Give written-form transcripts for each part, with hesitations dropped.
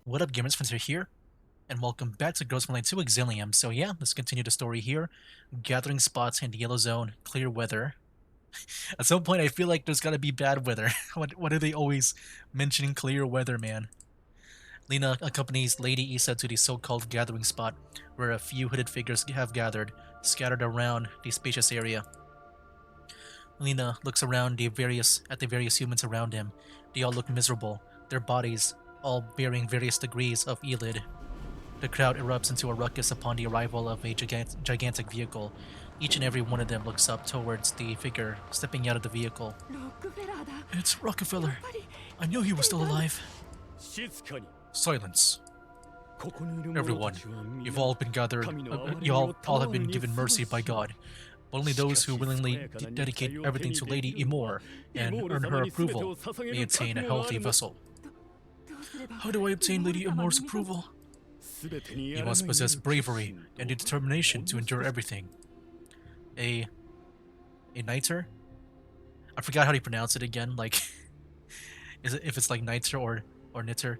What up, gamers? Frontier here, and welcome back to Frontline 2 Exilium. So yeah, let's continue the story here. Gathering spots in the yellow zone, clear weather. At some point, I feel like there's gotta be bad weather. What are they always mentioning clear weather, man? Lena accompanies Lady Isa to the so-called gathering spot, where a few hooded figures have gathered, scattered around the spacious area. Lena looks around at the various humans around him. They all look miserable, their bodies all bearing various degrees of elid. The crowd erupts into a ruckus upon the arrival of a gigantic vehicle. Each and every one of them looks up towards the figure stepping out of the vehicle. It's Rockefeller. I knew he was still alive. Silence. Everyone, you've all been gathered. You all have been given mercy by God. But only those who willingly dedicate everything to Lady Imor and earn her approval may attain a healthy vessel. How do I obtain Lady Imor's approval? You must possess bravery and the determination to endure everything. A niter? I forgot how to pronounce it again. Like, if it's like niter or nitter.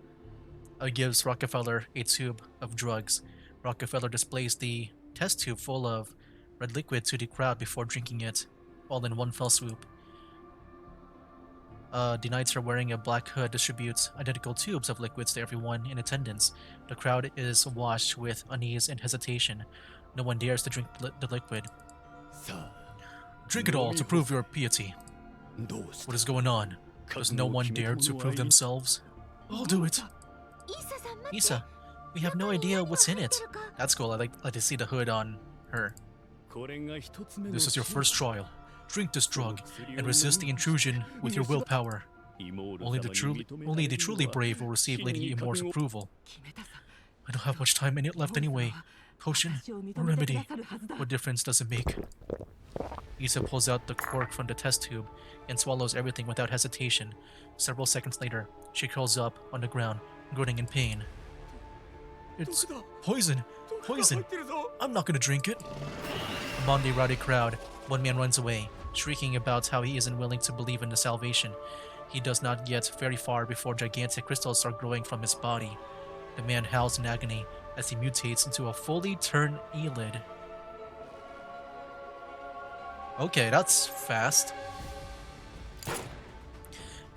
Gives Rockefeller a tube of drugs. Rockefeller displays the test tube full of red liquid to the crowd before drinking it, all in one fell swoop. The knights are wearing a black hood distributes identical tubes of liquids to everyone in attendance. The crowd is washed with unease and hesitation. No one dares to drink the liquid. Drink it all to prove your piety. What is going on? Does no one dare to prove themselves? I'll do it. Isa, we have no idea what's in it. That's cool. I like to see the hood on her. This is your first trial. Drink this drug and resist the intrusion with your willpower. Only the truly brave will receive Lady Imor's approval. I don't have much time left anyway. Potion or remedy, what difference does it make? Isa pulls out the cork from the test tube and swallows everything without hesitation. Several seconds later, she curls up on the ground, groaning in pain. It's poison! Poison! I'm not gonna drink it! Among the rowdy crowd, one man runs away, shrieking about how he isn't willing to believe in the salvation. He does not get very far before gigantic crystals start growing from his body. The man howls in agony as he mutates into a fully turned Elid. Okay, that's fast.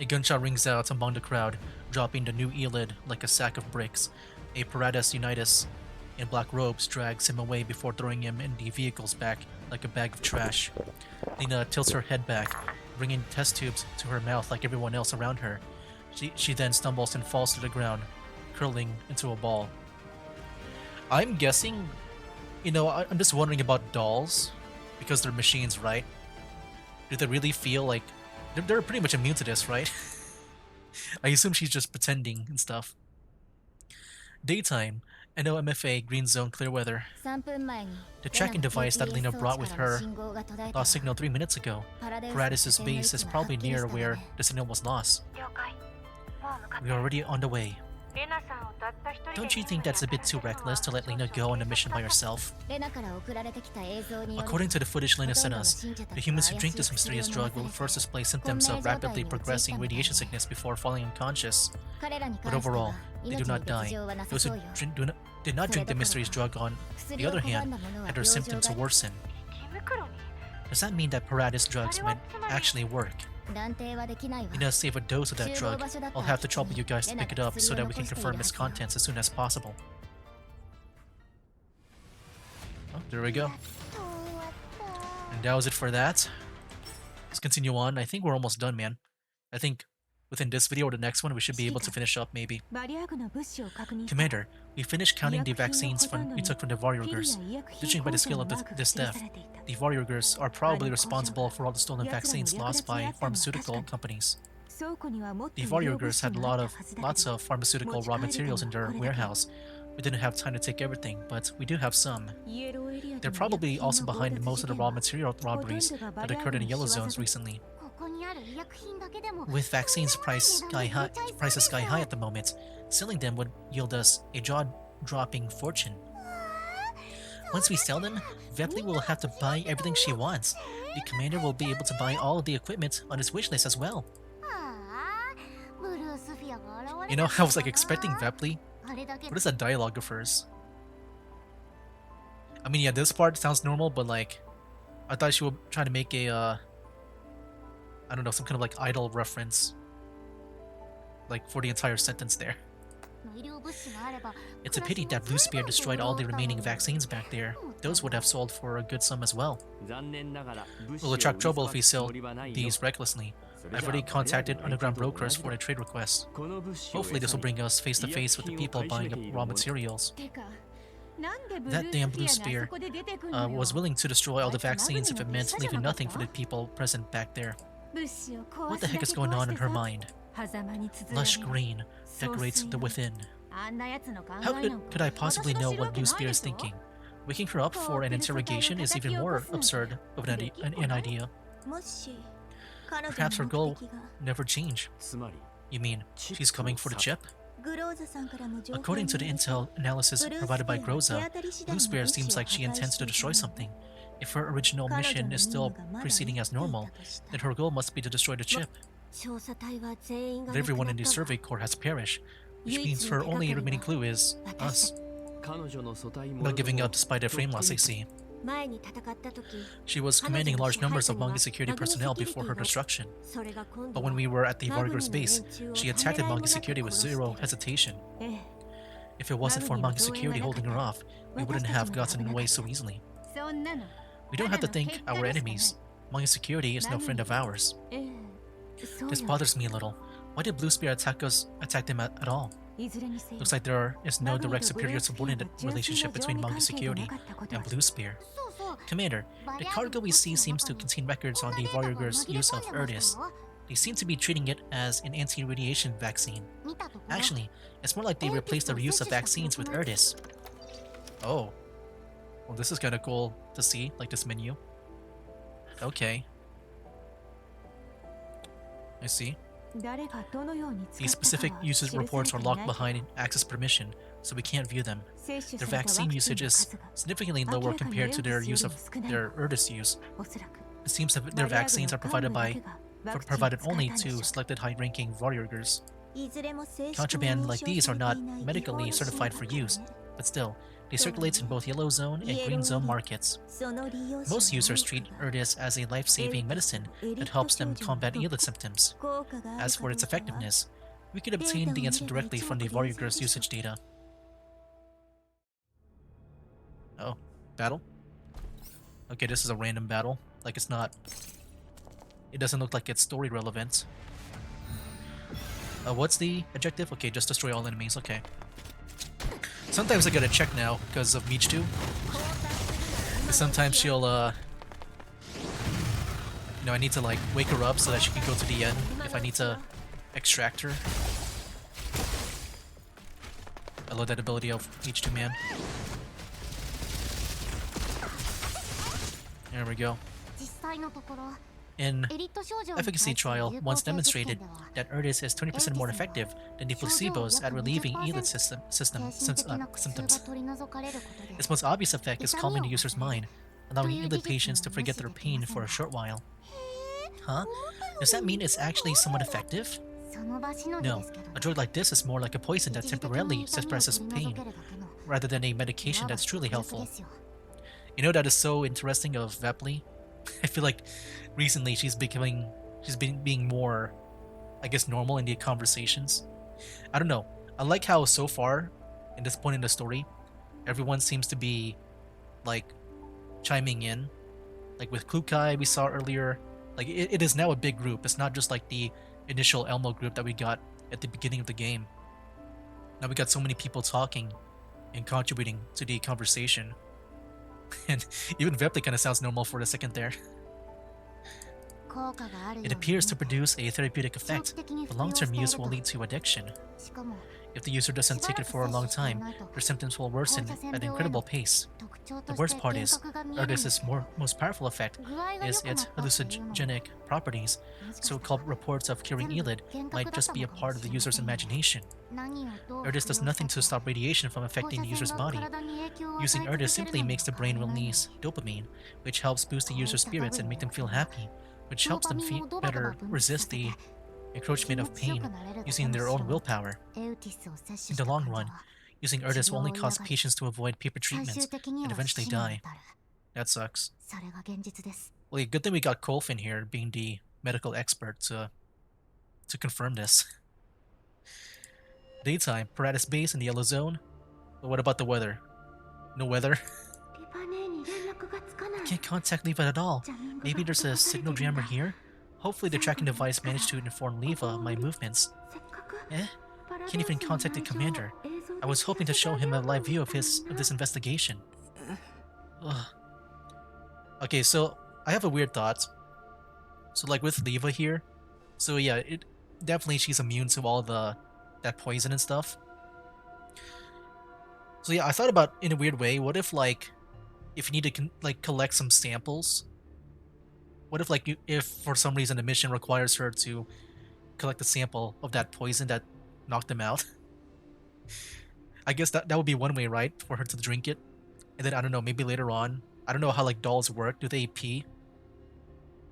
A gunshot rings out among the crowd, dropping the new Elid like a sack of bricks. A Paradeus Unitas in black robes drags him away before throwing him in the vehicle's back like a bag of trash. Lena tilts her head back, bringing test tubes to her mouth like everyone else around her. She then stumbles and falls to the ground, curling into a ball. I'm guessing, I'm just wondering about dolls, because they're machines, right? Do they really feel like... They're pretty much immune to this, right? I assume she's just pretending and stuff. Daytime. NOMFA, Green Zone, clear weather. The tracking device that Lena brought with her lost signal 3 minutes ago. Paradeus' base is probably near where the signal was lost. We're already on the way. Don't you think that's a bit too reckless to let Lena go on a mission by herself? According to the footage Lena sent us, the humans who drink this mysterious drug will first display symptoms of rapidly progressing radiation sickness before falling unconscious. But overall, they do not die. Those who did not drink the mysterious drug, on the other hand, had their symptoms worsen. Does that mean that Paradeus drugs might actually work? You need to save a dose of that drug. I'll have to trouble you guys to pick it up so that we can confirm its contents as soon as possible. Oh, there we go. And that was it for that. Let's continue on. I think we're almost done, man. I think within this video or the next one, we should be able to finish up, maybe. Commander, we finished counting the vaccines we took from the warriors. Judging by the scale of this death, the warriors are probably responsible for all the stolen vaccines lost by pharmaceutical companies. The warriors had lots of pharmaceutical raw materials in their warehouse. We didn't have time to take everything, but we do have some. They're probably also behind most of the raw material robberies that occurred in the yellow zones recently. With vaccines prices sky high at the moment, selling them would yield us a jaw-dropping fortune. Once we sell them, Vepli will have to buy everything she wants. The commander will be able to buy all of the equipment on his wishlist as well. I was expecting Vepli What is that dialogue of hers? I mean, yeah, this part sounds normal, but like, I thought she would try to make a, I don't know, some kind of like idol reference, like for the entire sentence there. It's a pity that Bluespear destroyed all the remaining vaccines back there. Those would have sold for a good sum as well. We'll attract trouble if we sell these recklessly. I've already contacted underground brokers for a trade request. Hopefully this will bring us face to face with the people buying up raw materials. That damn Bluespear was willing to destroy all the vaccines if it meant leaving nothing for the people present back there. What the heck is going on in her mind? Lush green decorates the within. How could I possibly know what Bluespear is thinking? Waking her up for an interrogation is even more absurd of an idea. Perhaps her goal never change. You mean, she's coming for the chip? According to the intel analysis provided by Groza, Bluespear seems like she intends to destroy something. If her original mission is still proceeding as normal, then her goal must be to destroy the chip. But everyone in the survey corps has perished, which means her only remaining clue is us. Not giving up despite a frame loss, I see. She was commanding large numbers of Manga security personnel before her destruction. But when we were at the Vargar's base, she attacked Manga security with zero hesitation. If it wasn't for Manga security holding her off, we wouldn't have gotten away so easily. We don't have to think our enemies. Manga security is no friend of ours. This bothers me a little. Why did Bluespear attack them at all? Looks like there is no direct superior-subordinate relationship between Manga security and Bluespear. Commander, the cargo we see seems to contain records on the Vargar's use of Erdis. They seem to be treating it as an anti-radiation vaccine. Actually, it's more like they replaced the use of vaccines with Erdis. Oh. Well, this is kind of cool to see, like this menu. Okay. I see. These specific usage reports are locked behind access permission, so we can't view them. Their vaccine usage is significantly lower compared to their use of their Erdis use. It seems that their vaccines are provided only to selected high-ranking Vargars. Contraband like these are not medically certified for use, but still, they circulate in both yellow zone and green zone markets. Most users treat Erdis as a life-saving medicine that helps them combat Elid symptoms. As for its effectiveness, we could obtain the answer directly from the Vargar's usage data. Oh, battle? Okay, this is a random battle. Like it's not... It doesn't look like it's story relevant. What's the objective? Okay, just destroy all enemies, okay. Sometimes I gotta check now because of Michitu. Sometimes she'll, you know, I need to like wake her up so that she can go to the end if I need to extract her. I love that ability of Michitu, man. There we go. In efficacy trial, once demonstrated that Erdis is 20% more effective than the placebos at relieving Elid symptoms. Its most obvious effect is calming the user's mind, allowing Elid patients to forget their pain for a short while. Huh? Does that mean it's actually somewhat effective? No, a drug like this is more like a poison that temporarily suppresses pain, rather than a medication that's truly helpful. You know that is so interesting of Vepli? I feel like recently she's been being more, I guess, normal in the conversations. I don't know. I like how so far, in this point in the story, everyone seems to be, like, chiming in. Like with Kukai we saw earlier, like it is now a big group. It's not just like the initial Elmo group that we got at the beginning of the game. Now we got so many people talking and contributing to the conversation. And even Vepli kind of sounds normal for a second there. It appears to produce a therapeutic effect, but long-term use will lead to addiction. If the user doesn't take it for a long time, their symptoms will worsen at an incredible pace. The worst part is, Erdis' most powerful effect is its hallucinogenic properties, so-called reports of curing Elid might just be a part of the user's imagination. Erdis does nothing to stop radiation from affecting the user's body. Using Erdis simply makes the brain release dopamine, which helps boost the user's spirits and make them feel happy, which helps them better resist the encroachment of pain using their own willpower. In the long run, Using Erdis will only cause patients to avoid paper treatments and eventually die. That sucks. Well, yeah, good thing we got Kolfin here, being the medical expert, to confirm this. Daytime, Paradeus base in the yellow zone. But what about the weather? No weather? I can't contact Leva at all. Maybe there's a signal jammer here? Hopefully the tracking device managed to inform Leva of my movements. Eh? Can't even contact the commander. I was hoping to show him a live view of this investigation. Ugh. Okay, so I have a weird thought. So like with Leva here, so yeah, it definitely she's immune to all that poison and stuff. So yeah, I thought about in a weird way, what if like if you need to like collect some samples, what if like if for some reason the mission requires her to collect a sample of that poison that knocked them out? I guess that would be one way, right, for her to drink it. And then I don't know, maybe later on, I don't know how like dolls work. Do they pee?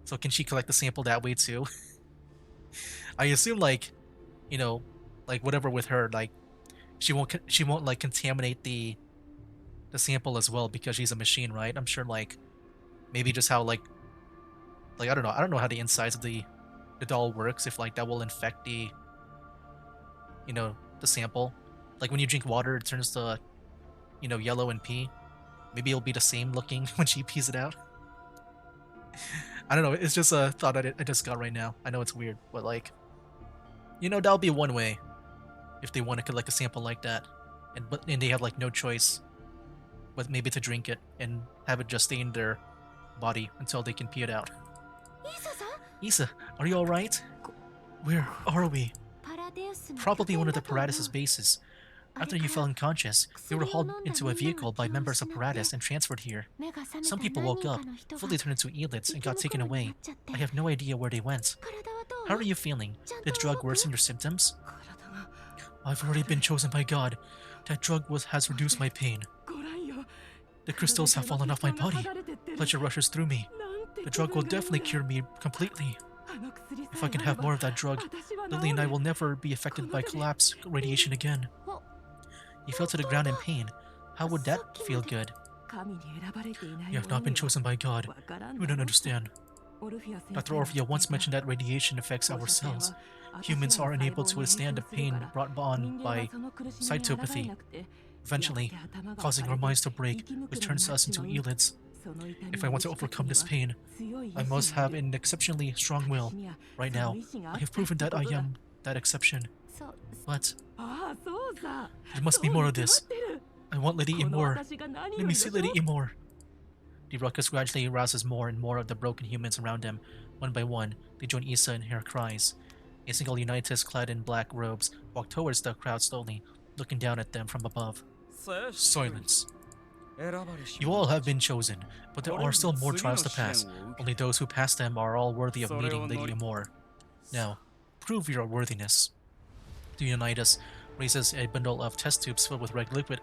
So can she collect the sample that way too? I assume like, you know, like whatever with her, like she won't like contaminate the sample as well because she's a machine, right? I'm sure like maybe just how like I don't know how the insides of the doll works, if like that will infect the the sample. Like when you drink water it turns to yellow and pee. Maybe it'll be the same looking when she pees it out. I don't know, it's just a thought I just got right now. I know it's weird, but like that'll be one way if they want to collect a sample like that, and they have like no choice but maybe to drink it and have it just stay in their body until they can pee it out. Isa, are you alright? Where are we? Probably one of the Paradeus' bases. After you fell unconscious, you were hauled into a vehicle by members of Paradeus and transferred here. Some people woke up, fully turned into elites, and got taken away. I have no idea where they went. How are you feeling? Did the drug worsen your symptoms? I've already been chosen by God. That drug has reduced my pain. The crystals have fallen off my body. Pleasure rushes through me. The drug will definitely cure me completely. If I can have more of that drug, Lily and I will never be affected by collapse radiation again. You fell to the ground in pain. How would that feel good? You have not been chosen by God. You don't understand. Dr. Orphea once mentioned that radiation affects our cells. Humans are unable to withstand the pain brought on by cytopathy, eventually causing our minds to break, which turns us into elids. If I want to overcome this pain, I must have an exceptionally strong will. Right now, I have proven that I am that exception. But there must be more of this. I want Lady Imor. Let me see Lady Imor. The ruckus gradually arouses more and more of the broken humans around them. One by one, they join Isa in her cries. A single Unitas clad in black robes walked towards the crowd slowly, looking down at them from above. Silence. You all have been chosen, but there are still more trials to pass. Only those who pass them are all worthy of meeting Lady Imor. Now, prove your worthiness. The Unitas raises a bundle of test tubes filled with red liquid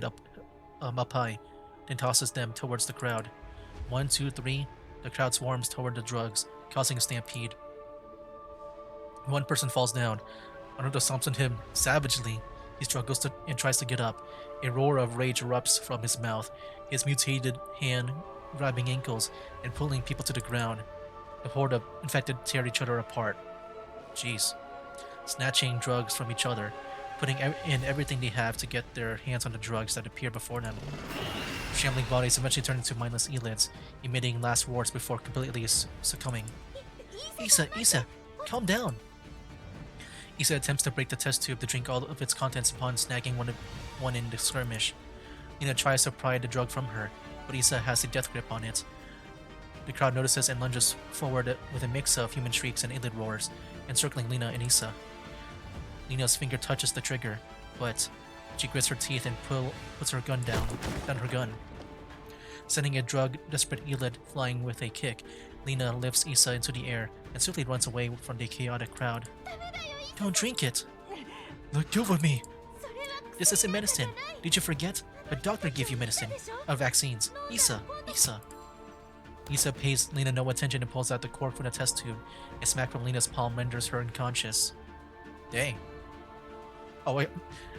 up high, then tosses them towards the crowd. 1, 2, 3, the crowd swarms toward the drugs, causing a stampede. One person falls down. Another stomps on him savagely. He struggles and tries to get up. A roar of rage erupts from his mouth, his mutated hand grabbing ankles and pulling people to the ground. The horde of infected tear each other apart. Jeez. Snatching drugs from each other, putting in everything they have to get their hands on the drugs that appear before them. Shambling bodies eventually turn into mindless elids, emitting last roars before completely succumbing. Isa, calm down! Isa attempts to break the test tube to drink all of its contents upon snagging one in the skirmish. Lina tries to pry the drug from her, but Isa has a death grip on it. The crowd notices and lunges forward with a mix of human shrieks and elid roars, encircling Lina and Isa. Lina's finger touches the trigger, but she grits her teeth and puts her gun down her gun. Sending a drug-desperate elid flying with a kick, Lina lifts Isa into the air and swiftly runs away from the chaotic crowd. Don't drink it! Let go of me! This isn't medicine. Did you forget? A doctor gave you medicine. Vaccines. Isa! Isa pays Lina no attention and pulls out the cork from the test tube. A smack from Lina's palm renders her unconscious. Dang. Oh wait,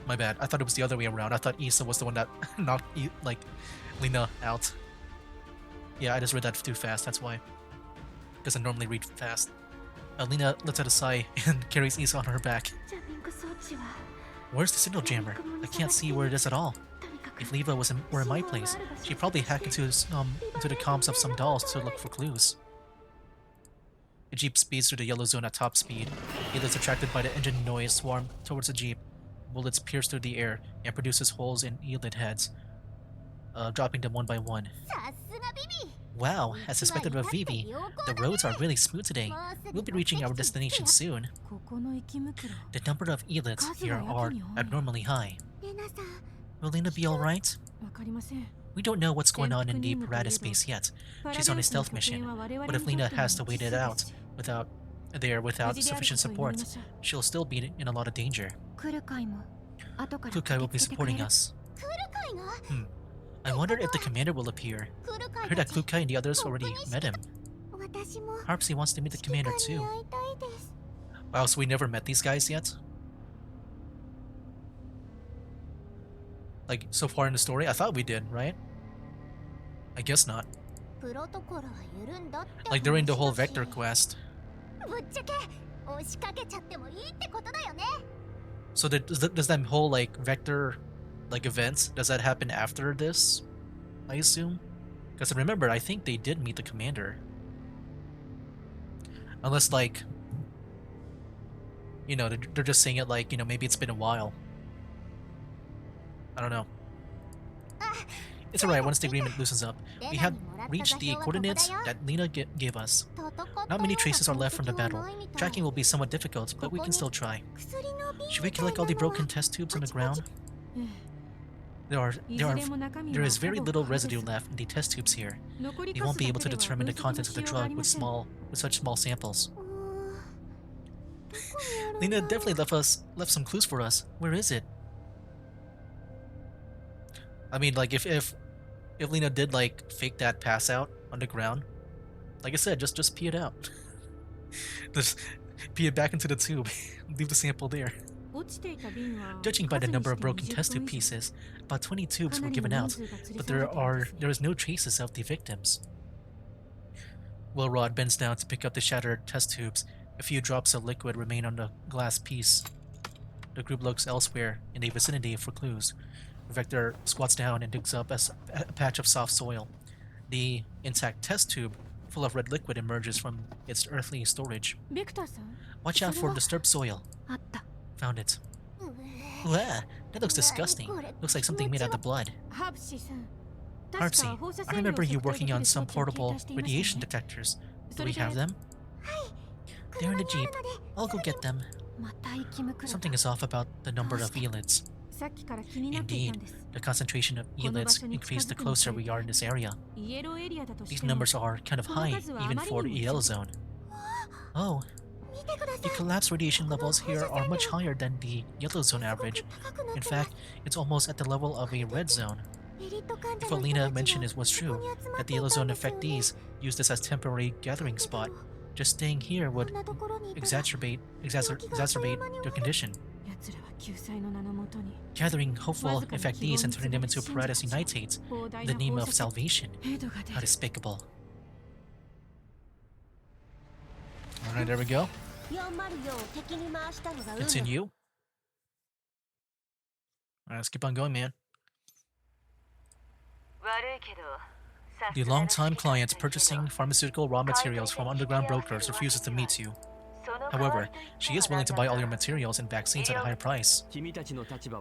my bad. I thought it was the other way around. I thought Issa was the one that knocked Lena out. Yeah, I just read that too fast. That's why. Because I normally read fast. Lena lets out a sigh and carries Issa on her back. Where's the signal jammer? I can't see where it is at all. If Leva were in my place, she'd probably hack into the comms of some dolls to look for clues. The jeep speeds through the yellow zone at top speed. Ayla's attracted by the engine noise swarm towards the jeep. Bullets pierce through the air and produces holes in Eyelid heads, dropping them one by one. Wow, as suspected of Vivi, the roads are really smooth today. We'll be reaching our destination soon. The number of Eyelids here are abnormally high. Will Lena be alright? We don't know what's going on in the Paradeus base yet. She's on a stealth mission, but if Lena has to wait it out without sufficient support, she'll still be in a lot of danger. Kukai will be supporting us. I wonder if the commander will appear. I heard that Kukai and the others already met him. Harpsy wants to meet the commander too. Wow, so we never met these guys yet? Like, so far in the story? I thought we did, right? I guess not. Like, during the whole Vector quest. So does that whole, like, Vector, like, events, does that happen after this? I assume? Because remember, I think they did meet the commander. Unless, like, you know, they're just saying it like, you know, maybe it's been a while. I don't know. It's alright once the agreement loosens up. We have reached the coordinates that Lena gave us. Not many traces are left from the battle. Tracking will be somewhat difficult, but we can still try. Should we collect all the broken test tubes on the ground? There is very little residue left in the test tubes here. We won't be able to determine the contents of the drug with such small samples. Lena definitely left some clues for us. Where is it? I mean, like, if Lena did, like, fake that pass out on the ground, like I said, just pee it out. Just pee it back into the tube. Leave the sample there. Judging by the number of broken test tube pieces, about 20 tubes were given out, but there is no traces of the victims. Wilrod bends down to pick up the shattered test tubes. A few drops of liquid remain on the glass piece. The group looks elsewhere in the vicinity for clues. Vector squats down and digs up a patch of soft soil. The intact test tube, full of red liquid, emerges from its earthly storage. Watch out for disturbed soil. Found it. Wah, that looks disgusting. Looks like something made out of blood. Harpsy, I remember you working on some portable radiation detectors. Do we have them? They're in the jeep. I'll go get them. Something is off about the number of Eyelids. Indeed, the concentration of Eyelids increased the closer we are in this area. These numbers are kind of high, even for the yellow zone. Oh, the collapse radiation levels here are much higher than the yellow zone average. In fact, it's almost at the level of a red zone. If what Lena mentioned was true, that the yellow zone affectees use this as temporary gathering spot, just staying here would exacerbate their condition. Gathering hopeful affectees and turning them into Paradeus Unitates in the name of salvation. How despicable. Alright, there we go. Continue. Alright, let's keep on going, man. The long-time client purchasing pharmaceutical raw materials from underground brokers refuses to meet you. However, she is willing to buy all your materials and vaccines at a high price. We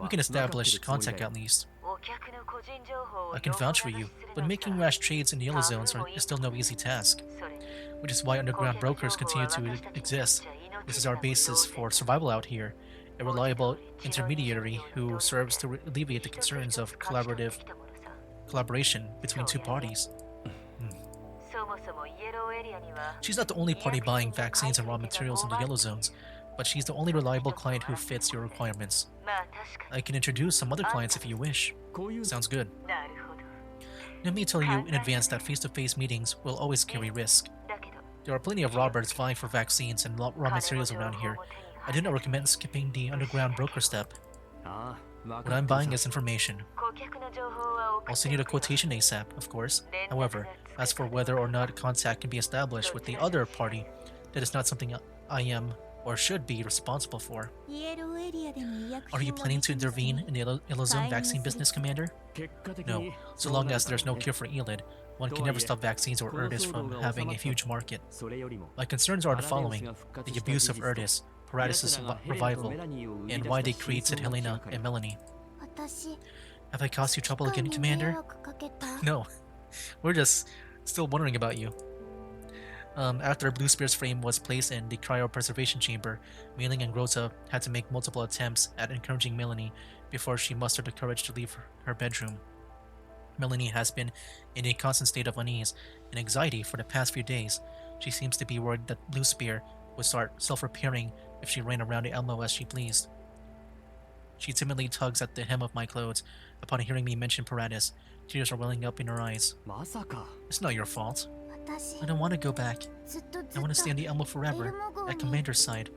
can establish contact at least. I can vouch for you, but making rash trades in the yellow zones is still no easy task. Which is why underground brokers continue to exist. This is our basis for survival out here, a reliable intermediary who serves to alleviate the concerns of collaboration between two parties. She's not the only party buying vaccines and raw materials in the yellow zones, but she's the only reliable client who fits your requirements. I can introduce some other clients if you wish. Sounds good. Let me tell you in advance that face-to-face meetings will always carry risk. There are plenty of robbers vying for vaccines and raw materials around here. I do not recommend skipping the underground broker step. What I'm buying is information. I'll send you the quotation ASAP, of course. However, as for whether or not contact can be established with the other party, that is not something I am or should be responsible for. Are you planning to intervene in the Elizone vaccine business, Commander? No. So long as there's no cure for Elid, one can never stop vaccines or Erdis from having a huge market. My concerns are the following: the abuse of Erdis, Paradeus' revival, and why they created Helena and Melanie. Have I caused you trouble again, Commander? No. We're just still wondering about you. After Blue Spear's frame was placed in the cryopreservation chamber, Mei Ling and Grota had to make multiple attempts at encouraging Melanie before she mustered the courage to leave her bedroom. Melanie has been in a constant state of unease and anxiety for the past few days. She seems to be worried that Blue Spear would start self-repairing if she ran around the Elmo as she pleased. She timidly tugs at the hem of my clothes. Upon hearing me mention Paradeus, tears are welling up in her eyes. It's not your fault. I don't want to go back. I want to stay on the Elmo forever, at Commander's side.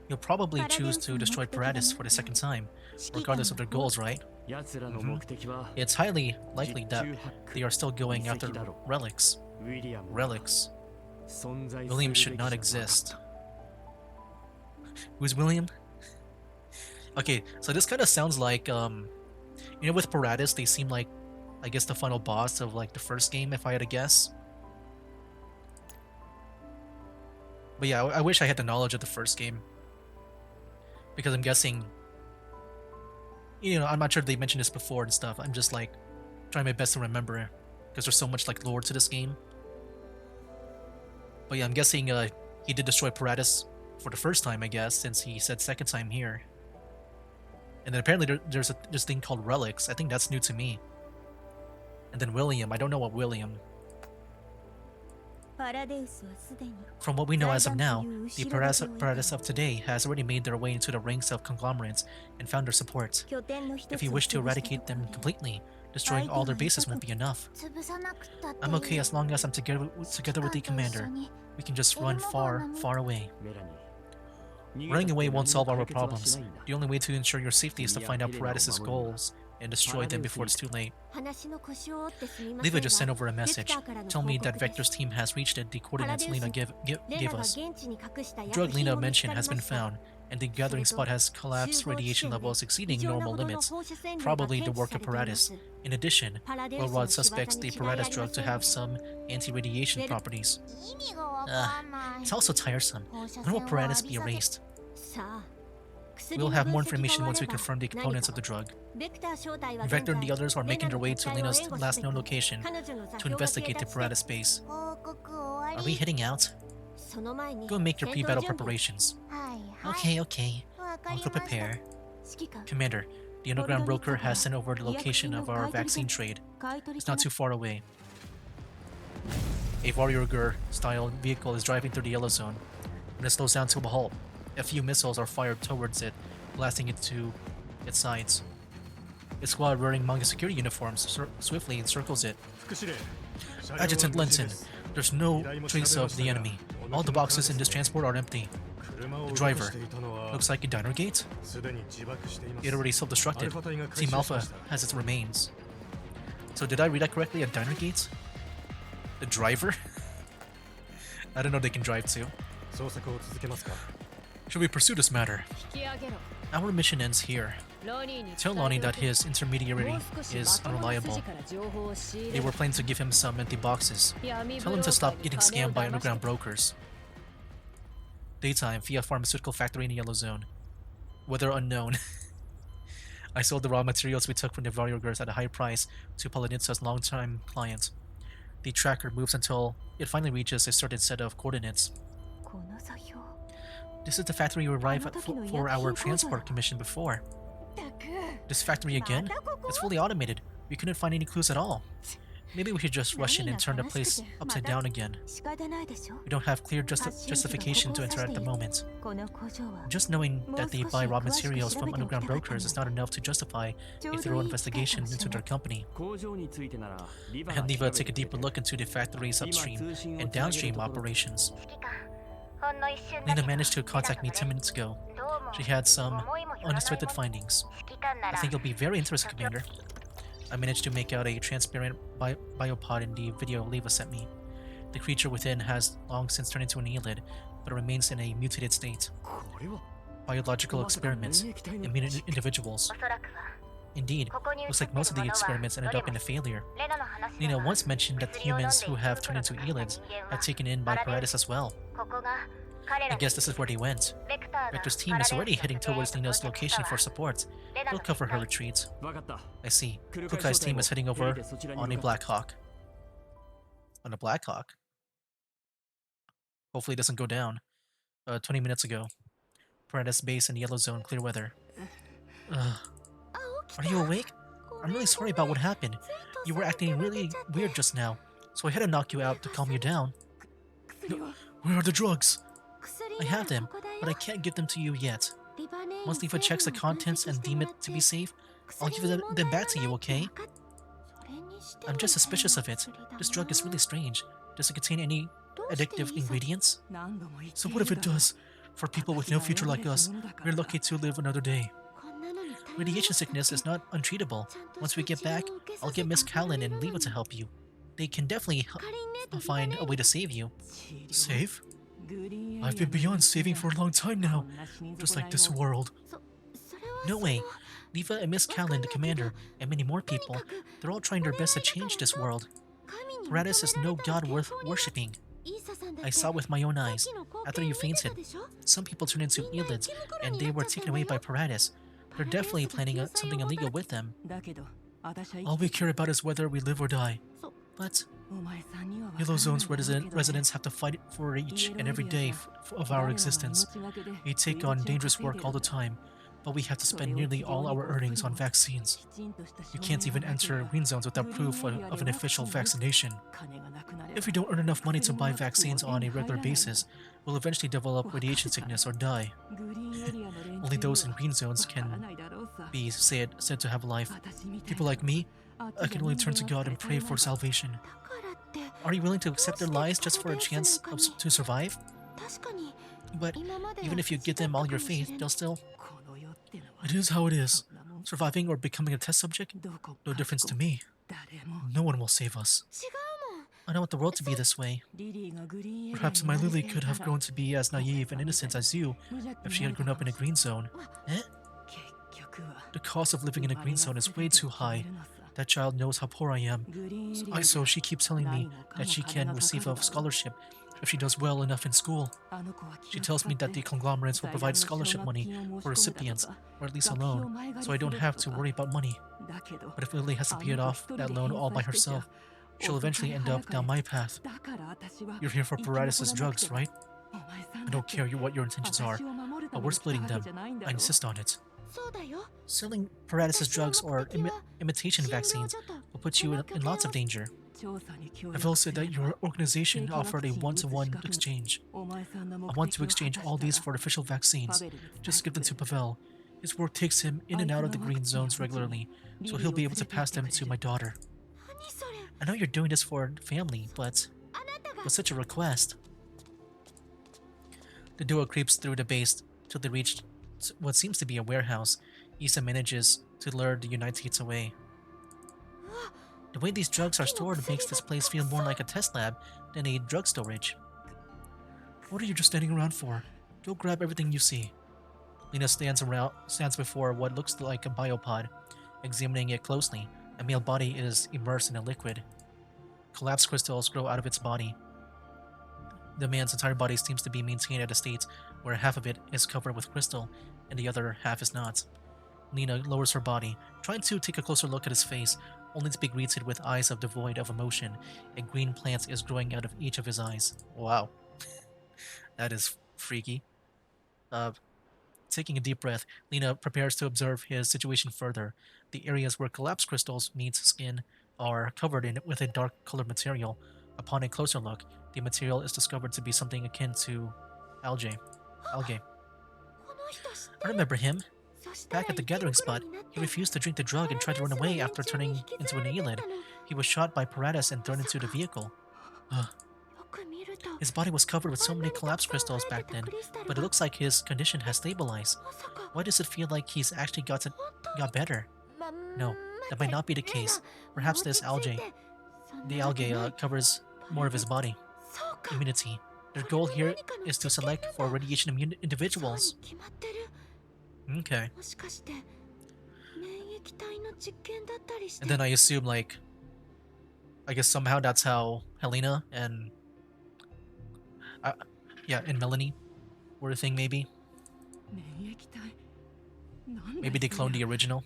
You'll probably choose to destroy Paradeus for the second time, regardless of their goals, right? It's highly likely that they are still going after relics. Relics. William should not exist. Who's William? Okay, so this kind of sounds like, with Paradeus, they seem like, I guess, the final boss of, like, the first game, if I had to guess. But yeah, I wish I had the knowledge of the first game. Because I'm guessing... I'm not sure if they mentioned this before and stuff. I'm just, like, trying my best to remember. Because there's so much, like, lore to this game. But yeah, I'm guessing he did destroy Paradeus for the first time, I guess, since he said second time here. And then apparently there's this thing called relics. I think that's new to me. And then William. I don't know what William. From what we know as of now, the Paradeus of today has already made their way into the ranks of conglomerates and found their support. If you wish to eradicate them completely, destroying all their bases won't be enough. I'm okay as long as I'm together with the commander. We can just run far, far away. Running away won't solve our problems. The only way to ensure your safety is to find out Paradeus' goals and destroy them before it's too late. Leva just sent over a message. Tell me that Vector's team has reached the coordinates Lena gave us. The drug Lena mentioned has been found, and the gathering spot has collapsed radiation levels exceeding normal limits, probably the work of Paradeus. In addition, Railroad suspects the Paradeus drug to have some anti-radiation properties. It's also tiresome. When will Paradeus be erased? We'll have more information once we confirm the components of the drug. Vector and the others are making their way to Lena's last known location to investigate the Paradeus base. Are we heading out? Go and make your pre-battle preparations. Okay. I'll go prepare. Commander, the underground broker has sent over the location of our vaccine trade. It's not too far away. A warrior-style vehicle is driving through the yellow zone. When it slows down to a halt, a few missiles are fired towards it, blasting it to its sides. A squad wearing manga security uniforms swiftly encircles it. Adjutant Lenson, there's no trace of the enemy. All the boxes in this transport are empty. The driver, looks like a diner gate? It already self-destructed. Team Alpha has its remains. So did I read that correctly? A diner gate? The driver? I don't know they can drive too. Should we pursue this matter? Our mission ends here. Tell Lonnie that his intermediary is unreliable. They were planning to give him some empty boxes. Tell him to stop getting scammed by underground brokers. Daytime, via pharmaceutical factory in the yellow zone. Weather unknown. I sold the raw materials we took from the warriors at a high price to Paladinsa's longtime client. The tracker moves until it finally reaches a certain set of coordinates. This is the factory we arrived at for our transport commission before. This factory again? It's fully automated. We couldn't find any clues at all. Maybe we should just rush in and turn the place upside down again. We don't have clear justification to enter at the moment. Just knowing that they buy raw materials from underground brokers is not enough to justify a thorough investigation into their company. I had Neva take a deeper look into the factory's upstream and downstream operations. Lena managed to contact me 10 minutes ago. She had some unexpected findings. I think you'll be very interested, Commander. I managed to make out a transparent biopod in the video Leva sent me. The creature within has long since turned into an Aelid, but remains in a mutated state. Biological experiments, immune individuals. Indeed, looks like most of the experiments ended up in a failure. Lena once mentioned that the humans who have turned into Aelids have taken in by Paradeus as well. I guess this is where they went. Vector's team is already heading towards Nina's location for support. He'll cover her retreat. I see. Kukai's team is heading over on a Black Hawk. On a Black Hawk? Hopefully it doesn't go down. 20 minutes ago. Paradeus base in Yellow Zone, clear weather. Are you awake? I'm really sorry about what happened. You were acting really weird just now, so I had to knock you out to calm you down. Where are the drugs? I have them, but I can't give them to you yet. Once Leva checks the contents and deem it to be safe, I'll give them back to you, okay? I'm just suspicious of it. This drug is really strange. Does it contain any addictive ingredients? So what if it does? For people with no future like us, we're lucky to live another day. Radiation sickness is not untreatable. Once we get back, I'll get Miss Callan and Leva to help you. They can definitely find a way to save you. Save? I've been beyond saving for a long time now, just like this world. No way. Leva and Miss Callan, the commander, and many more people, they're all trying their best to change this world. Paradeus is no god worth worshipping. I saw with my own eyes. After you fainted, some people turned into Aelids, and they were taken away by Paradeus. They're definitely planning something illegal with them. All we care about is whether we live or die. But Yellow Zone's residents have to fight for each and every day of our existence. We take on dangerous work all the time, but we have to spend nearly all our earnings on vaccines. You can't even enter green zones without proof of an official vaccination. If we don't earn enough money to buy vaccines on a regular basis, we'll eventually develop radiation sickness or die. Only those in green zones can be said to have life. People like me, I can only turn to God and pray for salvation. Are you willing to accept their lies just for a chance to survive? But even if you give them all your faith, they'll still... It is how it is. Surviving or becoming a test subject? No difference to me. No one will save us. I don't want the world to be this way. Perhaps my Lily could have grown to be as naive and innocent as you if she had grown up in a green zone. Eh? The cost of living in a green zone is way too high. That child knows how poor I am. So she keeps telling me that she can receive a scholarship if she does well enough in school. She tells me that the conglomerates will provide scholarship money for recipients, or at least a loan, so I don't have to worry about money. But if Lily has to pay it off that loan all by herself, she'll eventually end up down my path. You're here for Paradeus' drugs, right? I don't care what your intentions are, but we're splitting them. I insist on it. Selling Paradeus' drugs or imitation vaccines will put you in lots of danger. Pavel said that your organization offered a one-to-one exchange. I want to exchange all these for official vaccines. Just give them to Pavel. His work takes him in and out of the green zones regularly, so he'll be able to pass them to my daughter. I know you're doing this for family, but with such a request. The duo creeps through the base till they reach what seems to be a warehouse. Issa manages to lure the Unites away. The way these drugs are stored makes this place feel more like a test lab than a drug storage. What are you just standing around for? Go grab everything you see. Lena stands before what looks like a biopod. Examining it closely, a male body is immersed in a liquid. Collapsed crystals grow out of its body. The man's entire body seems to be maintained at a state where half of it is covered with crystal and the other half is not. Lena lowers her body, trying to take a closer look at his face, only to be greeted with eyes devoid of emotion. A green plant is growing out of each of his eyes. Wow. That is freaky. Taking a deep breath, Lena prepares to observe his situation further. The areas where collapsed crystals meet skin are covered with a dark colored material. Upon a closer look, the material is discovered to be something akin to algae. I remember him. Back at the gathering spot, he refused to drink the drug and tried to run away after turning into an Aelid. He was shot by Paradeus and thrown into the vehicle. His body was covered with so many collapse crystals back then, but it looks like his condition has stabilized. Why does it feel like he's actually got better? No, that might not be the case. Perhaps the algae covers more of his body. Immunity. Their goal here is to select for radiation immune individuals. Okay. And then I assume, like, I guess somehow that's how Helena and and Melanie were a thing, maybe. Maybe they cloned the original.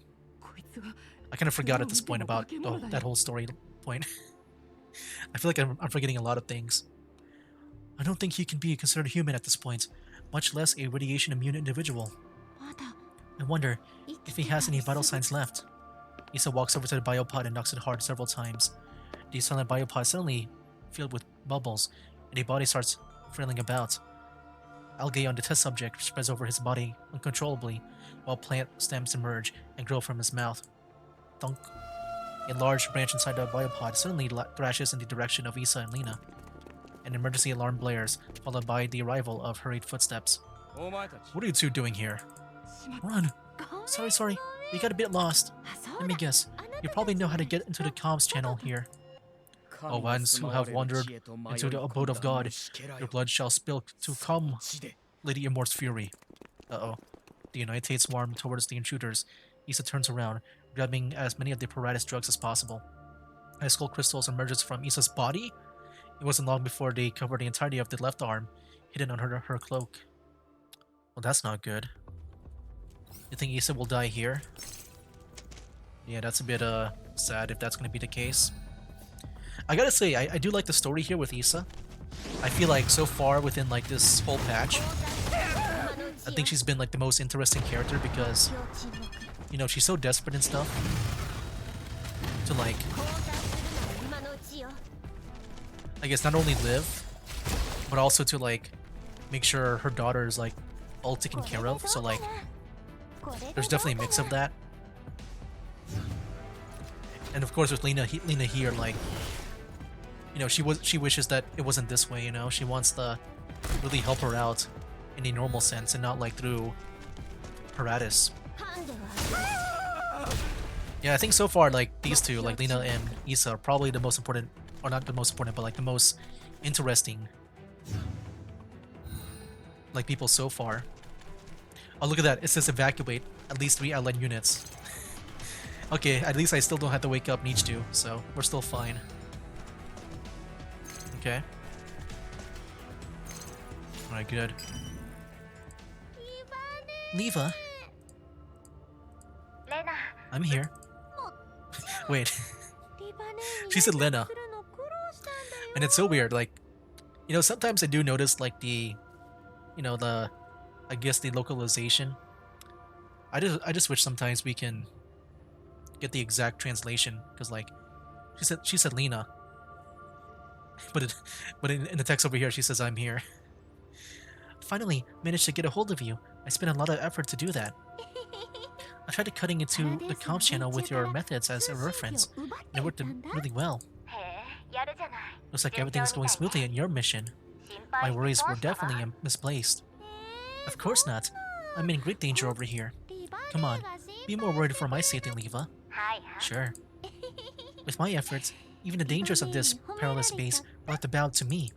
I kind of forgot at this point about that whole story point. I feel like I'm forgetting a lot of things. I don't think he can be considered human at this point, much less a radiation immune individual. I wonder if he has any vital signs left. Issa walks over to the biopod and knocks it hard several times. The silent biopod suddenly filled with bubbles, and the body starts flailing about. Algae on the test subject spreads over his body uncontrollably, while plant stems emerge and grow from his mouth. Thunk. A large branch inside the biopod suddenly thrashes in the direction of Issa and Lena. An emergency alarm blares, followed by the arrival of hurried footsteps. What are you two doing here? Run! Sorry, we got a bit lost. Let me guess, you probably know how to get into the comms channel here. O ones who have wandered into the abode of God, your blood shall spill to calm Lady Immort's fury. Uh-oh. The United swarm towards the intruders. Issa turns around, grabbing as many of the Paradeus drugs as possible. As skull crystals emerges from Issa's body, it wasn't long before they covered the entirety of the left arm, hidden under her cloak. Well, that's not good. You think Issa will die here? Yeah, that's a bit sad if that's going to be the case. I gotta say, I do like the story here with Issa. I feel like so far within like this whole patch, I think she's been like the most interesting character because, you know, she's so desperate and stuff to like, I guess not only live, but also to like make sure her daughter is like all taken care of. So like, there's definitely a mix of that. And of course with Lena here, like, you know, she wishes that it wasn't this way, you know? She wants to really help her out in a normal sense and not like through Paradeus. Yeah, I think so far, like, these two, like Lena and Issa, are probably the most important, or not the most important, but like the most interesting, like, people so far. Oh, look at that. It says evacuate at least 3 allied units. Okay, at least I still don't have to wake up Nietzsche, so we're still fine. Okay. Alright, good. Leva? I'm here. Wait. She said Lena. And it's so weird, like, you know, sometimes I do notice, like, the, you know, the, I guess the localization. I just wish sometimes we can get the exact translation, because, like, she said Lena. But in the text over here, she says I'm here. Finally, managed to get a hold of you. I spent a lot of effort to do that. I tried cutting into the comms channel with your methods as a reference, and it worked really well. Looks like everything's going smoothly in your mission. My worries were definitely misplaced. Of course not. I'm in great danger over here. Come on, be more worried for my safety, Leva. Sure. With my efforts, even the dangers of this perilous base will have to bow to me.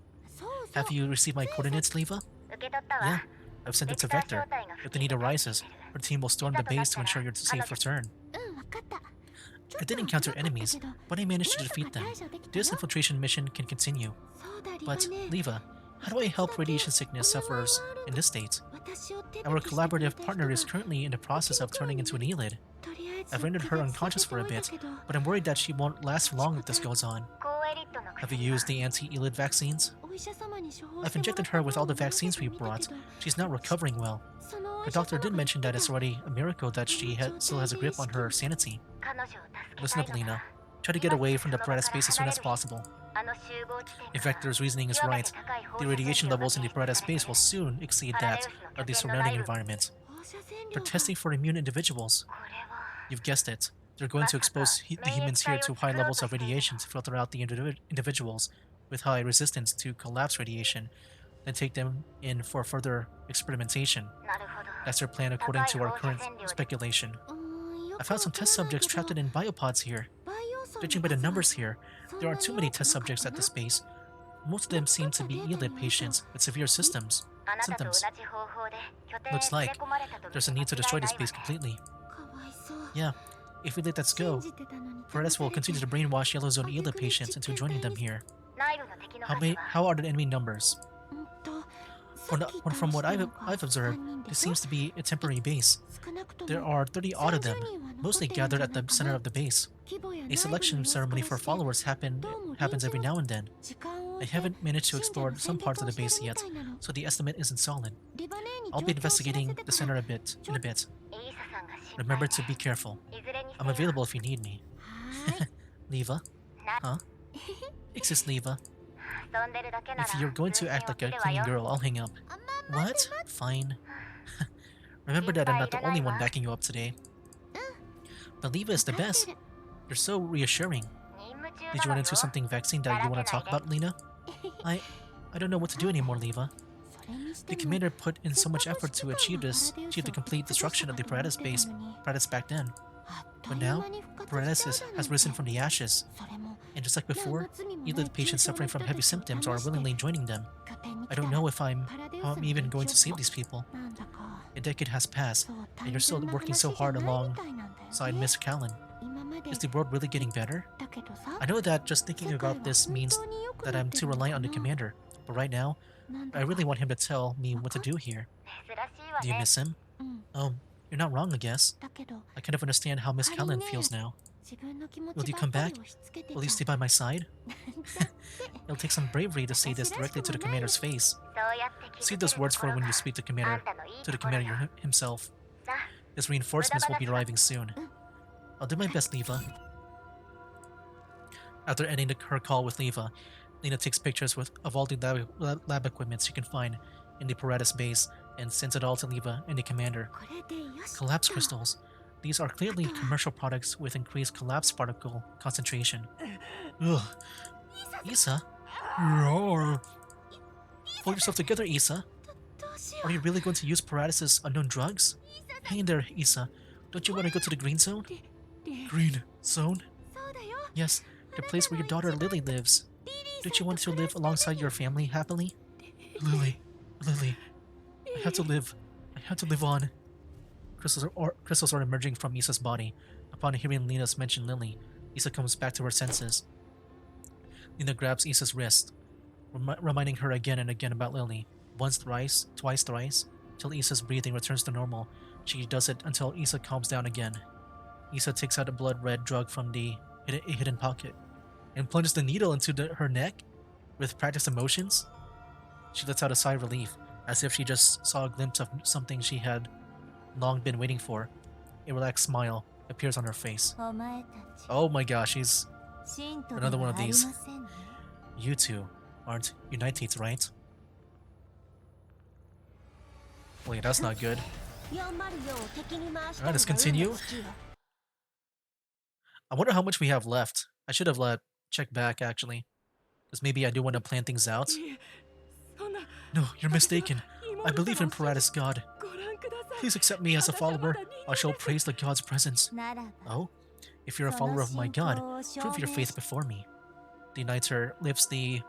Have you received my coordinates, Leva? Yeah, I've sent it to Vector. If the need arises, our team will storm the base to ensure your safe return. I did encounter enemies, but I managed to defeat them. This infiltration mission can continue. But, Leva, how do I help radiation sickness sufferers in this state? Our collaborative partner is currently in the process of turning into an Elid. I've rendered her unconscious for a bit, but I'm worried that she won't last long if this goes on. Have you used the anti-Elid vaccines? I've injected her with all the vaccines we brought. She's not recovering well. The doctor did mention that it's already a miracle that she still has a grip on her sanity. Listen up, Lena. Try to get away from the Paradeus space as soon as possible. If Vector's reasoning is right, the radiation levels in the Paradeus space will soon exceed that of the surrounding environment. They're testing for immune individuals. You've guessed it. They're going to expose the humans here to high levels of radiation to filter out the individuals with high resistance to collapse radiation, then take them in for further experimentation. That's their plan according to our current speculation. I found some test subjects trapped in biopods here. Judging by the numbers here, there aren't too many test subjects at this base. Most of them seem to be ELID patients with severe symptoms. Looks like there's a need to destroy this base completely. Yeah, if we let that go, Paradeus will continue to brainwash Yellow Zone ELID patients into joining them here. How are the enemy numbers? From what I've observed, this seems to be a temporary base. There are 30 odd of them, mostly gathered at the center of the base. A selection ceremony for followers happens every now and then. I haven't managed to explore some parts of the base yet, so the estimate isn't solid. I'll be investigating the center in a bit. Remember to be careful. I'm available if you need me. Leva? Huh? Exist, Leva. If you're going to act like a clingy girl, I'll hang up. What? Fine. Remember that I'm not the only one backing you up today. But Leva is the best. You're so reassuring. Did you run into something vexing that you want to talk about, Lena? I don't know what to do anymore, Leva. The commander put in so much effort to achieve the complete destruction of the Paradeus back then. But now, Paradeus has risen from the ashes. And just like before, either the patients suffering from heavy symptoms are willingly joining them. I don't know how I'm even going to save these people. A decade has passed, and you're still working so hard alongside Miss Callan. Is the world really getting better? I know that just thinking about this means that I'm too reliant on the commander, but right now, I really want him to tell me what to do here. Do you miss him? You're not wrong, I guess. I kind of understand how Miss Callan feels now. Will you come back? Will you stay by my side? It'll take some bravery to say this directly to the commander's face. Save those words for when you speak to the commander himself. His reinforcements will be arriving soon. I'll do my best, Leva. After ending her call with Leva, Lena takes pictures of all the lab equipment she can find in the Paradeus base and sends it all to Leva and the commander. Collapse crystals. These are clearly commercial products with increased collapse particle concentration. Ugh. Issa? Roar. Pull yourself together, Issa. Are you really going to use Paradeus' unknown drugs? Hang in there, Issa. Don't you want to go to the Green Zone? Green Zone? Yes, the place where your daughter Lily lives. Don't you want to live alongside your family happily? Lily. I have to live on. Crystals are emerging from Issa's body. Upon hearing Lena's mention Lily, Issa comes back to her senses. Lena grabs Issa's wrist, reminding her again and again about Lily. Once thrice, twice thrice, till Issa's breathing returns to normal. She does it until Issa calms down again. Issa takes out a blood-red drug from the hidden pocket and plunges the needle into her neck with practiced emotions. She lets out a sigh of relief, as if she just saw a glimpse of something she had long been waiting for. A relaxed smile appears on her face. Oh my gosh, she's another one of these. You two aren't Unites, right? Wait, that's not good. Alright, let's continue. I wonder how much we have left. I should have checked back, actually. Because maybe I do want to plan things out. No, you're mistaken. I believe in Paradeus God. Please accept me as a follower. I shall praise the God's presence. Oh? If you're a follower of my God, prove your faith before me. The Uniter lifts the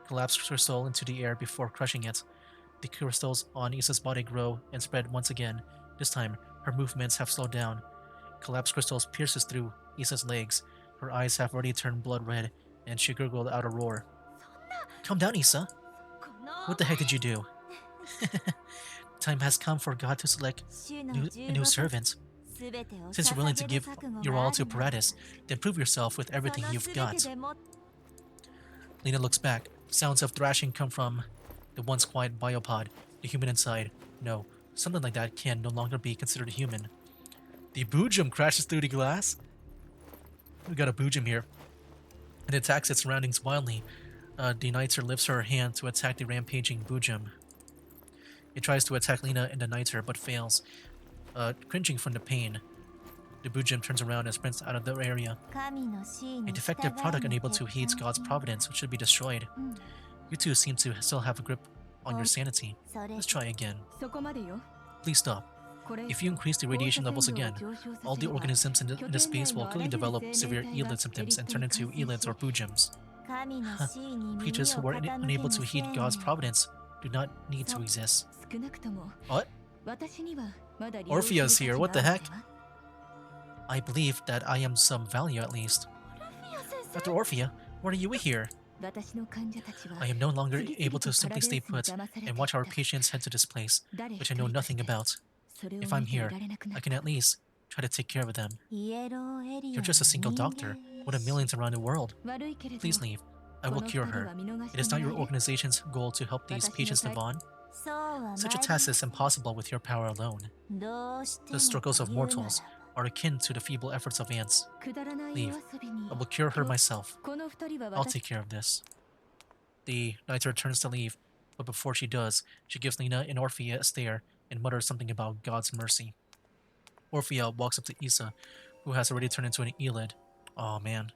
collapsed crystal into the air before crushing it. The crystals on Issa's body grow and spread once again. This time, her movements have slowed down. Collapsed crystals pierces through Issa's legs. Her eyes have already turned blood red, and she gurgled out a roar. Calm down, Issa. What the heck did you do? Time has come for God to select a new servant. Since you're willing to give your all to Paradeus, then prove yourself with everything you've got. Lena looks back. Sounds of thrashing come from the once quiet biopod, the human inside. No, something like that can no longer be considered human. The Boojum crashes through the glass. We got a Boojum here. It attacks its surroundings wildly. The Niter lifts her hand to attack the rampaging Boojum. It tries to attack Lena and the Niter, but fails. Cringing from the pain, The Bujim turns around and sprints out of the area. A defective product unable to heed God's providence should be destroyed. You two seem to still have a grip on your sanity. Let's try again. Please stop. If you increase the radiation levels again, all the organisms in the space will quickly develop severe elid symptoms and turn into elids or bujims. Creatures who are unable to heed God's providence do not need to exist. What? Orphea's here, what the heck? I believe that I am some value at least. Dr. Orphea, why are you here? I am no longer able to simply stay put and watch our patients head to this place, which I know nothing about. If I'm here, I can at least try to take care of them. You're just a single doctor, with millions around the world. Please leave. I will cure her. It is not your organization's goal to help these patients live on. Such a task is impossible with your power alone. The struggles of mortals are akin to the feeble efforts of ants. Leave. I will cure her myself. I'll take care of this. The Knighter turns to leave, but before she does, she gives Lena and Orphea a stare and mutters something about God's mercy. Orphea walks up to Isa, who has already turned into an Elid. Aw, man.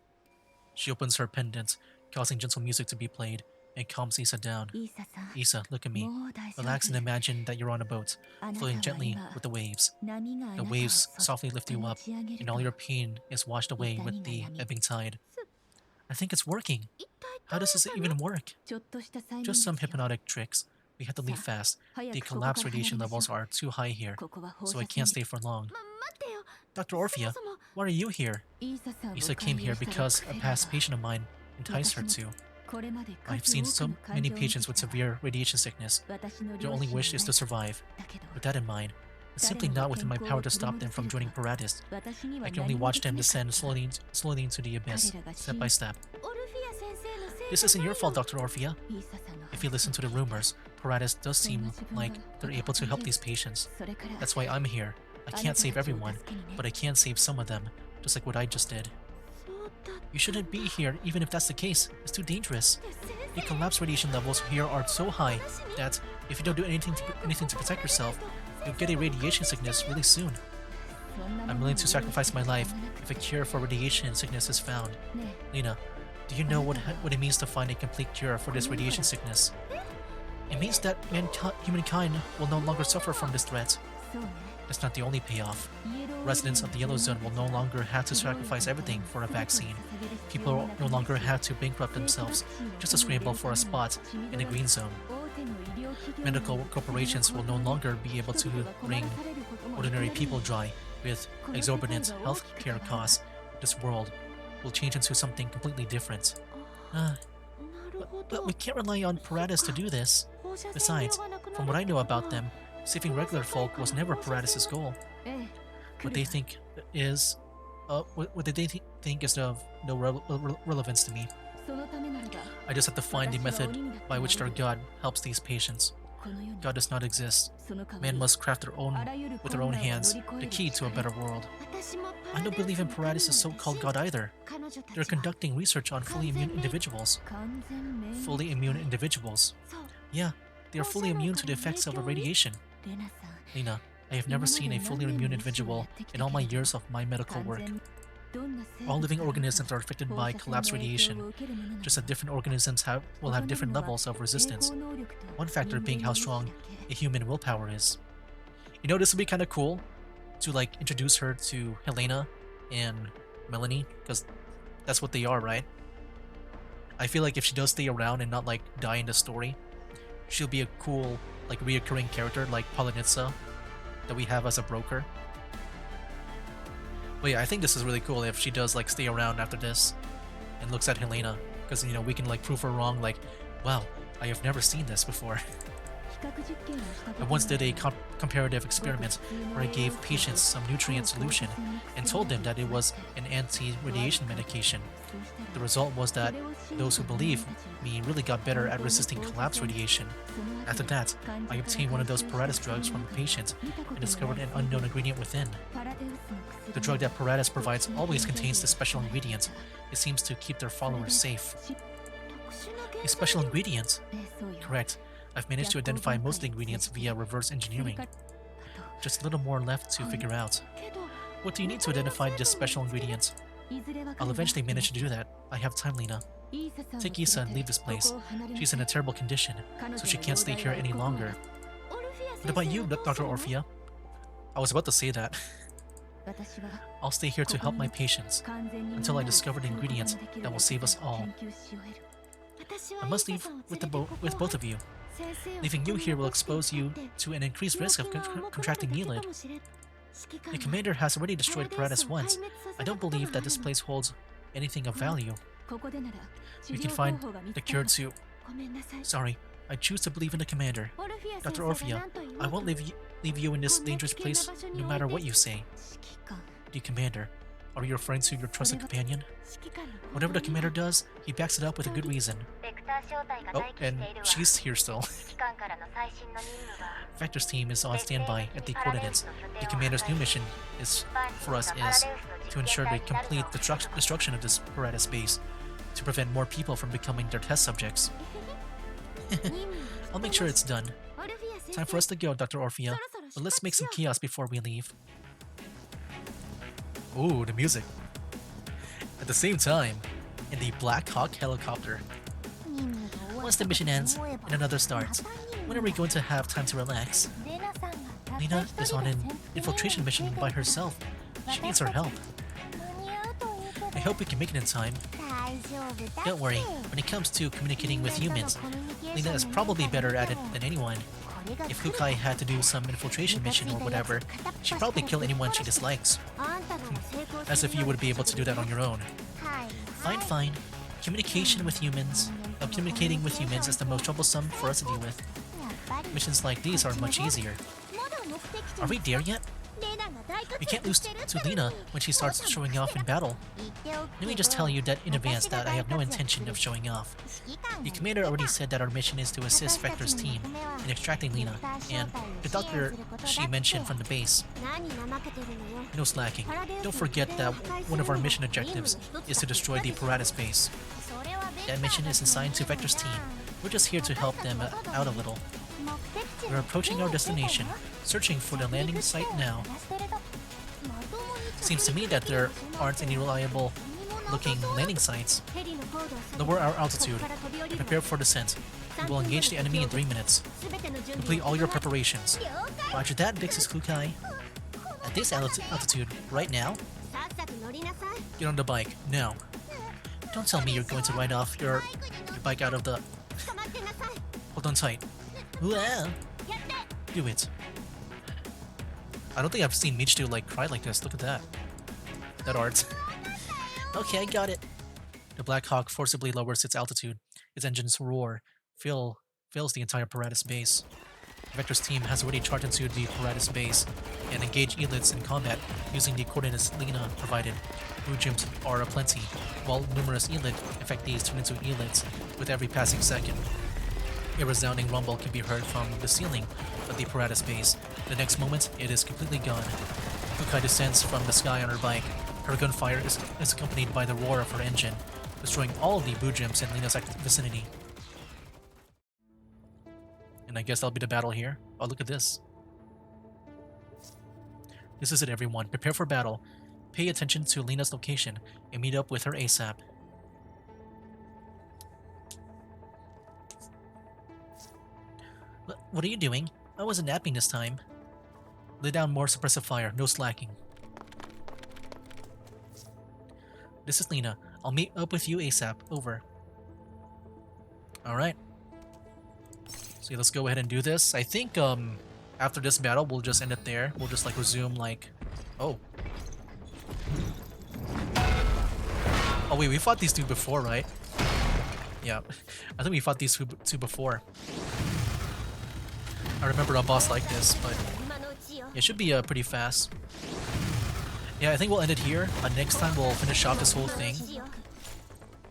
She opens her pendant, causing gentle music to be played, and calms Isa down. Isa, look at me. Relax and imagine that you're on a boat, floating gently with the waves. The waves softly lift you up, and all your pain is washed away with the ebbing tide. I think it's working. How does this even work? Just some hypnotic tricks. We have to leave fast. The collapse radiation levels are too high here, so I can't stay for long. Dr. Orphea, why are you here? Isa came here because a past patient of mine enticed her to. I've seen so many patients with severe radiation sickness. Their only wish is to survive. With that in mind, it's simply not within my power to stop them from joining Paradeus. I can only watch them descend slowly into the abyss, step by step. This isn't your fault, Dr. Orphea. If you listen to the rumors, Paradeus does seem like they're able to help these patients. That's why I'm here. I can't save everyone, but I can save some of them, just like what I just did. You shouldn't be here even if that's the case. It's too dangerous. The collapse radiation levels here are so high that if you don't do anything to protect yourself, you'll get a radiation sickness really soon. I'm willing to sacrifice my life if a cure for radiation sickness is found. Lena, do you know what it means to find a complete cure for this radiation sickness? It means that humankind will no longer suffer from this threat. That's not the only payoff. Residents of the Yellow Zone will no longer have to sacrifice everything for a vaccine. People will no longer have to bankrupt themselves just to scramble for a spot in the Green Zone. Medical corporations will no longer be able to wring ordinary people dry with exorbitant healthcare costs. This world will change into something completely different. But we can't rely on Paradeus to do this. Besides, from what I know about them, saving regular folk was never Paradeus' goal. What they think is, what they think is of no relevance to me. I just have to find the method by which their god helps these patients. God does not exist. Man must craft with their own hands the key to a better world. I don't believe in Paradeus' so-called god either. They're conducting research on fully immune individuals. Fully immune individuals. Yeah, they are fully immune to the effects of radiation. Lena, I have never seen a fully immune individual in all my years of my medical work. All living organisms are affected by collapse radiation, just that different organisms will have different levels of resistance, one factor being how strong a human willpower is. You know, this would be kind of cool to like introduce her to Helena and Melanie, because that's what they are, right? I feel like if she does stay around and not like die in the story, she'll be a cool like reoccurring character like Polonitsa that we have as a broker. But yeah, I think this is really cool if she does like stay around after this and looks at Helena, because you know we can like prove her wrong, like, wow, I have never seen this before. I once did a comparative experiment where I gave patients some nutrient solution and told them that it was an anti-radiation medication. The result was that those who believed me really got better at resisting collapse radiation. After that, I obtained one of those Paradeus drugs from a patient and discovered an unknown ingredient within. The drug that Paradeus provides always contains the special ingredient. It seems to keep their followers safe. A special ingredient? Correct. I've managed to identify most of the ingredients via reverse engineering. Just a little more left to figure out. What do you need to identify this special ingredient? I'll eventually manage to do that. I have time, Lena. Take Issa and leave this place. She's in a terrible condition, so she can't stay here any longer. What about you, Dr. Orphea? I was about to say that. I'll stay here to help my patients until I discover the ingredient that will save us all. I must leave with both of you. Leaving you here will expose you to an increased risk of contracting Elid. The commander has already destroyed Paradeus once. I don't believe that this place holds anything of value. We can find the cure too. Sorry, I choose to believe in the commander. Dr. Orphea, I won't leave you in this dangerous place no matter what you say. The commander, are you referring to your trusted companion? Whatever the commander does, he backs it up with a good reason. Oh, and she's here still. Vector's team is on standby at the coordinates. The commander's new mission for us is to ensure the complete destruction of this Paradeus base, to prevent more people from becoming their test subjects. I'll make sure it's done. Time for us to go, Dr. Orphea, but let's make some chaos before we leave. Ooh, the music. At the same time, in the Black Hawk helicopter. Once the mission ends and another starts, when are we going to have time to relax? Lena is on an infiltration mission by herself. She needs our help. I hope we can make it in time. Don't worry, when it comes to communicating with humans, Lena is probably better at it than anyone. If Kukai had to do some infiltration mission or whatever, she'd probably kill anyone she dislikes. As if you would be able to do that on your own. Fine. Communicating with humans is the most troublesome for us to deal with. Missions like these are much easier. Are we there yet? We can't lose to Lena when she starts showing off in battle. Let me just tell you that in advance that I have no intention of showing off. The commander already said that our mission is to assist Vector's team in extracting Lena, and the doctor she mentioned from the base. No slacking. Don't forget that one of our mission objectives is to destroy the Paradeus base. That mission is assigned to Vector's team. We're just here to help them out a little. We're approaching our destination, searching for the landing site now. Seems to me that there aren't any reliable looking landing sites. Lower our altitude and prepare for descent. We will engage the enemy in 3 minutes. Complete all your preparations. Roger that, Vix's Kukai. At this altitude, right now? Get on the bike, now. Don't tell me you're going to ride off your bike out of the... Hold on tight. Wow. Do it. I don't think I've seen Michiru like cry like this. Look at that. That art. Okay, I got it. The Black Hawk forcibly lowers its altitude. Its engines roar. Fills the entire Paradeus base. Vector's team has already charged into the Paradeus base and engaged elites in combat using the coordinates Lena provided. Bujimps are aplenty, while numerous elite effectees turn into elites with every passing second. A resounding rumble can be heard from the ceiling of the Paradeus base. The next moment, it is completely gone. Kukai descends from the sky on her bike. Her gunfire is accompanied by the roar of her engine, destroying all of the Bujimps in Lena's vicinity. And I guess that'll be the battle here. Oh, look at this. This is it, everyone. Prepare for battle. Pay attention to Lena's location and meet up with her ASAP. What are you doing? I wasn't napping this time. Lay down more suppressive fire, no slacking. This is Lena. I'll meet up with you ASAP. Over. Alright. So let's go ahead and do this. I think after this battle we'll just end it there. We'll just like resume like... Oh. Oh wait, we fought these two before, right? Yeah. I think we fought these two before. I remember a boss like this, but it should be pretty fast. Yeah, I think we'll end it here. Next time we'll finish off this whole thing.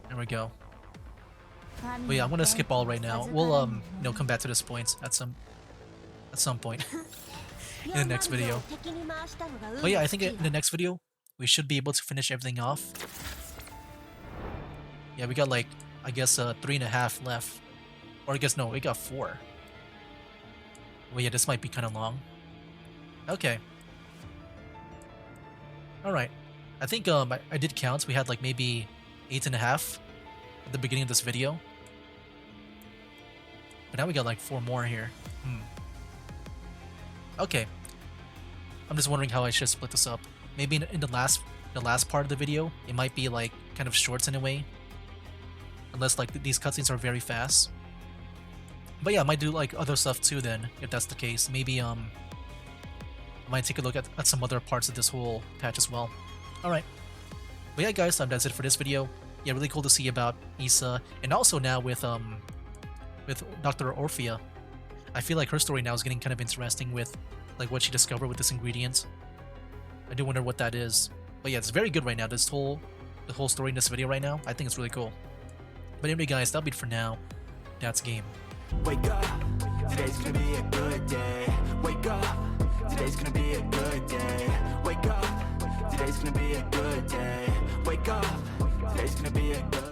There we go. But yeah, I'm gonna skip all right now. We'll come back to this point at some point in the next video. But yeah, I think in the next video we should be able to finish everything off. Yeah, we got like I guess 3.5 left, or I guess no, we got 4. Well, yeah, this might be kind of long. Okay. Alright. I think I did count. We had like maybe 8.5 at the beginning of this video. But now we got like 4 more here. Okay. I'm just wondering how I should split this up. Maybe in the last part of the video, it might be like kind of shorts in a way. Unless like these cutscenes are very fast. But yeah, I might do like other stuff too then, if that's the case. Maybe I might take a look at some other parts of this whole patch as well. Alright. But yeah guys, that's it for this video. Yeah, really cool to see about Issa, and also now with Dr. Orphea. I feel like her story now is getting kind of interesting with like what she discovered with this ingredient. I do wonder what that is. But yeah, it's very good right now. The whole story in this video right now, I think it's really cool. But anyway guys, that'll be it for now. That's game. Wake up, today's gonna be a good day. Wake up, today's gonna be a good day. Wake up, today's gonna be a good day. Wake up, today's gonna be a good